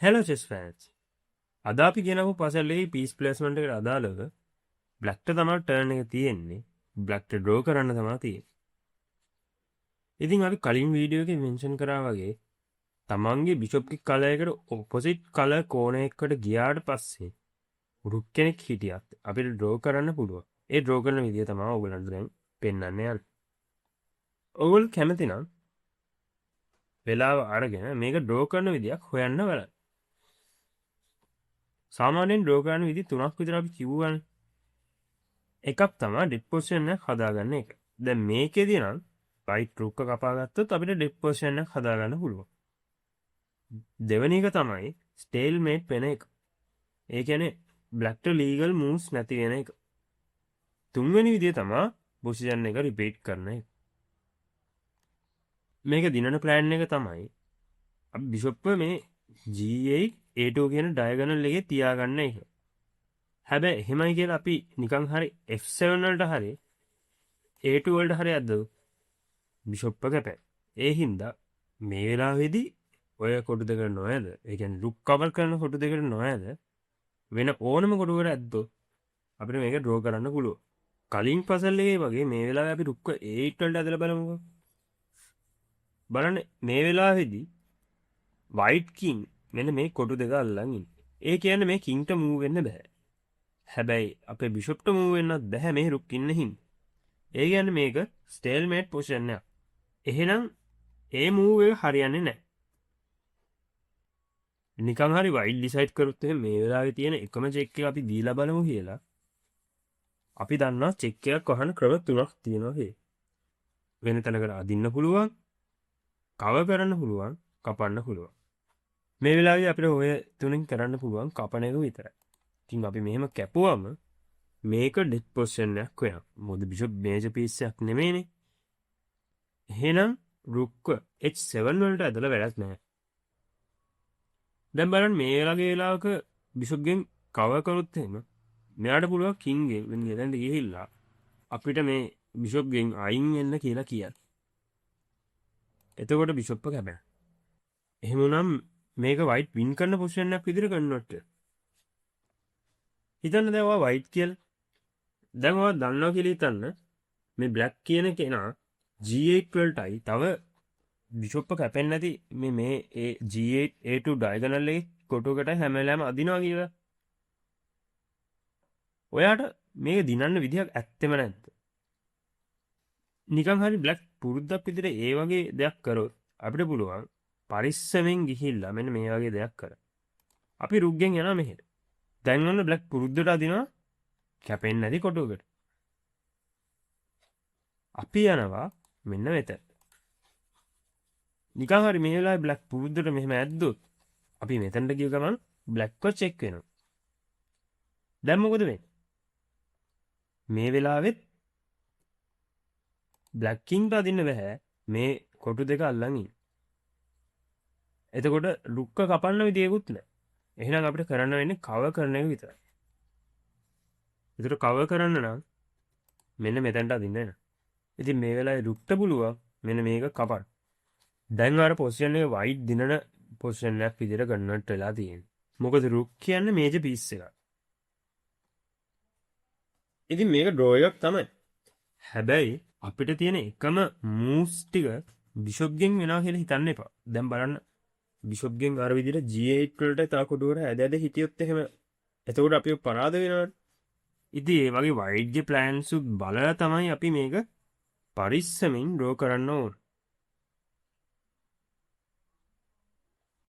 Hello chess fans. අද අපි ගෙනපු පසල්ලේ piece placement එකට අදාළව බ්ලැක්ට තමයි ටර්න් එක තියෙන්නේ. බ්ලැක්ට ඩ්‍රෝ කරන්න තමයි තියෙන්නේ. ඉතින් අපි කලින් වීඩියෝ එකේ මෙන්ෂන් කරා වගේ තමන්ගේ බිෂොප් කි කලර් එකට ඔපොසිට් කලර් කෝණයකට ගියාට පස්සේ රුක් කෙනෙක් හිටියත් අපිට ඩ්‍රෝ කරන්න පුළුවන්. ඒ ඩ්‍රෝ කරන විදිය තමයි ඔයගලන්ට දැන් පෙන්වන්න යන්නේ. ඔයගොල්ලෝ කැමති නම් වෙලාව අරගෙන මේක ඩ්‍රෝ කරන විදියක් හොයන්න බලන්න. සාමාන්‍යයෙන් ඩ්‍රෝ කරන විදි 3ක් විතර අපි කිව්වනේ. එකක් තමයි ඩෙඩ් පොසිෂන් එක හදාගන්න එක. දැන් මේකේදී නම් රයිට් රුක් එක කපා ගත්තොත් අපිට ඩෙඩ් පොසිෂන් එක හදාගන්න පුළුවන්. දෙවෙනි එක තමයි ස්ටේල්මේට් වෙන එක. ඒ කියන්නේ බ්ලැක්ට ලීගල් මූව්ස් නැති වෙන එක. තුන්වෙනි විදිය තමයි පොසිෂන් එක රිපීට් කරන එක. මේක දිනන ප්ලෑන් එක තමයි අපි බිෂොප් මේ G8 A2 කියන ඩයගනල් එකේ තියාගන්න එක. හැබැයි එහෙමයි කියලා අපි නිකන් හරි F7 වලට හරි A2 වලට හරි අද්දු බිෂොප් එක කැපේ. ඒ හින්දා මේ වෙලාවේදී ඔය කොටු දෙකට නොයද ඒ කියන්නේ රුක් කවර් කරන කොටු දෙකට නොයද වෙන ඕනම කොටුවකට ඇද්දොත් අපිට මේක ඩ්‍රෝ කරන්න පුළුවන්. කලින් පසල් එකේ වගේ මේ වෙලාවේ අපි රුක්ක 8 වලට ඇදලා බලමුකෝ. බලන්න මේ වෙලාවේදී වයිට් කින් මෙන්න මේ කොටු දෙක අල්ලන් ඉන්නේ. ඒ කියන්නේ මේ කින්ට මූව් වෙන්න බෑ. හැබැයි අපේ බිෂොප්ට මූව් වෙන්නත් බෑ මේ රුක් ඉන්න හින්දා. ඒ කියන්නේ මේක ස්ටේල්මේට් පොසිෂන් එකක්. එහෙනම් ඒ මූව් එක හරියන්නේ නැහැ. නිකන් හරි වයිට් ඩිසයිඩ් කරොත් මේ වෙලාවේ තියෙන එකම චෙක් එක අපි දීලා බලමු කියලා. අපි දන්නවා චෙක් එකක් වහන ක්‍රම තුනක් තියෙනවා කියලා. වෙන තැනකට අදින්න පුළුවන්, කවර් කරන්න පුළුවන්, කපන්න පුළුවන්. මේ වෙලාවේ අපිට ඔය තුනෙන් කරන්න පුළුවන් කපන එක විතරයි. ඉතින් අපි මෙහෙම කැපුවම මේක ඩෙඩ් පොසිෂන් එකක් වෙනවා. මොකද බිෂොප් මේජර් පීස් එකක් නෙමෙයිනේ. එහෙනම් රුක්ව H7 වලට ඇදලා වැඩක් නැහැ. දැන් බලන්න මේ වගේ වෙලාවක බිෂොප්ගෙන් කවර් කරොත් එහෙම මෙයාට පුළුවන් කින්ගෙන් වෙන එතනට ගිහිල්ලා අපිට මේ බිෂොප්ගෙන් අයින් වෙන්න කියලා කියන්න. එතකොට බිෂොප් එක කැපෙනවා. එහෙම නම් මේක වයිට් වින් කරන පොසිෂන් එකක් විදිහට කන්වර්ට් වෙනවා. හිතන්න දැන් ඔයා වයිට් කියලා. දැන් ඔයා දන්නවා කියලා හිතන්න මේ බ්ලැක් කියන කෙනා G8 වලටයි තව බිෂොප් එක කැපෙන්නේ නැති මේ G8 A2 ඩයගනල් එකේ කොටුවකට හැම වෙලාවෙම අදිනවා කියලා. ඔයාට මේක දිනන්න විදිහක් ඇත්තෙම නැද්ද? නිකන් හරි බ්ලැක් පුරුද්දක් විදිහට ඒ වගේ දෙයක් කරොත් අපිට පුළුවන් පරිස්සමෙන් ගිහිල්ලා මෙන්න මේ වගේ දෙයක් කරා. අපි රුක්ගෙන් යනවා මෙහෙට. දැන් ඔන්න බ්ලැක් පුරුද්දට අදිනවා කැපෙන්නේ නැති කොටුවකට. අපි යනවා මෙන්න මෙතන. නිකන් හරි මේ වෙලාවේ බ්ලැක් පුරුද්දට මෙහෙම ඇද්දොත් අපි මෙතනට ගිය ගමන් බ්ලැක්ව චෙක් වෙනවා. දැන් මොකද වෙන්නේ? මේ වෙලාවෙත් බ්ලැක් කින්ට අදින්න බෑ මේ කොටු දෙක අල්ලන් ඉන්න. එතකොට රුක්ක කපන්න විදියකුත් නැහැ. එහෙනම් අපිට කරන්න වෙන්නේ කවර් කරන එක විතරයි. ඒතර කවර් කරන්න නම් මෙන්න මෙතනට අදින්න වෙනවා. ඉතින් මේ වෙලාවේ රුක්ට පුළුවන් මෙන්න මේක කපන්න. දැන් අර පොසිෂන් එක වයිට් දිනන පොසිෂන් එකක් විදිහට කන්වර්ට් වෙලා තියෙනවා. මොකද රුක් කියන්නේ මේජර් පීස් එකක්. ඉතින් මේක ඩ්‍රෝ එකක් තමයි. හැබැයි අපිට තියෙන එකම මූව්ස් ටික බිෂොප්ගෙන් වෙනවා කියලා හිතන්න එපා. දැන් බලන්න බිෂොප්ගෙන් අර විදිහට G8 වලට තා කොටුවර ඇද හිටියොත් එහෙම එතකොට අපි පරාද වෙනවා. ඉතින් ඒ වගේ වයිට්ගේ ප්ලෑන්ස් බලලා තමයි අපි මේක පරිස්සමින් ඩ්‍රෝ කරන්න ඕන.